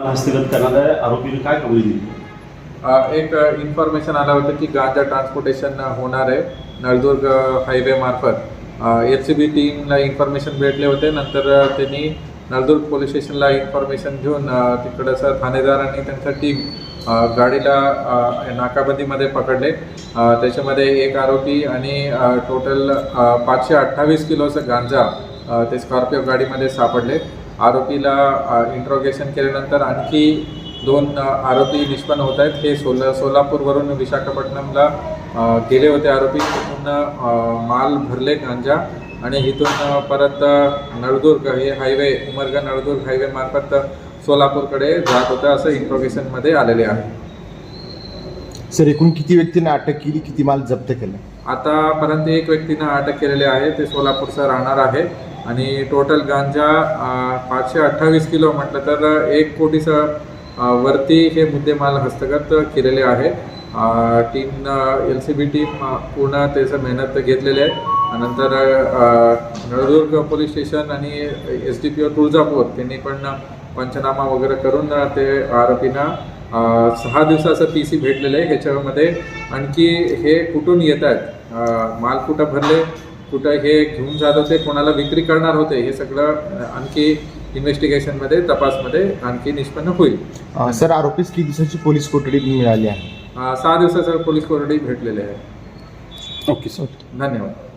हस्तगत करणाऱ्या आरोपीने काय कबुली दिली? एक इन्फॉर्मेशन आलं होतं की गांजा ट्रान्सपोर्टेशन होणार आहे नळदुर्ग हायवे मार्फत। LCB टीमला इन्फॉर्मेशन भेटले होते। नंतर त्यांनी नळदुर्ग पोलीस स्टेशनला इन्फॉर्मेशन घेऊन तिकडचं ठाणेदार आणि त्यांचा टीम गाडीला नाकाबंदीमध्ये पकडले। त्याच्यामध्ये एक आरोपी आणि टोटल 528 किलोचं गांजा ते स्कॉर्पिओ गाडीमध्ये सापडले। आरोपीला इंट्रोगेशन केल्यानंतर आणखी 2 आरोपी निष्पन्न होत आहेत। हे सोलापूरवरून विशाखापट्टणमला गेले होते आरोपी। तिथून माल भरले गांजा आणि इथून परत नळदुर्ग हे हायवे उमरगा नळदुर्ग हायवे मार्फत सोलापूरकडे जात होतं असं इंट्रोगेशनमध्ये आलेले आहे। सर, एकूण किती व्यक्तींना अटक केली, किती माल जप्त केला? आतापर्यंत एक व्यक्तीनं अटक केलेले आहे, ते सोलापूरचा राहणार आहे आणि टोटल गांजा 528 किलो म्हटलं तर 1 कोटीचं वरती हे मुद्देमाल हस्तगत केलेले आहे। टीम LCB टीम पूर्ण त्याचं मेहनत घेतलेली आहे। नंतर नळदुर्ग पोलीस स्टेशन आणि SDPO तुळजापूर त्यांनी पण पंचनामा वगैरे करून ते आरोपींना 6 दिवसाचं PC भेटलेलं आहे। ह्याच्यामध्ये आणखी हे कुठून येत आहेत, माल कुठं भरले, कुठं हे घेऊन जात होते, कोणाला विक्री करणार होते, हे सगळं आणखी इन्व्हेस्टिगेशनमध्ये तपासमध्ये आणखी निष्पन्न होईल। सर, आरोपीस किती दिवसाची पोलीस कोठडी मिळाली आहे? 6 दिवसाचं पोलीस कोठडी भेटलेले आहे। ओके सर, धन्यवाद।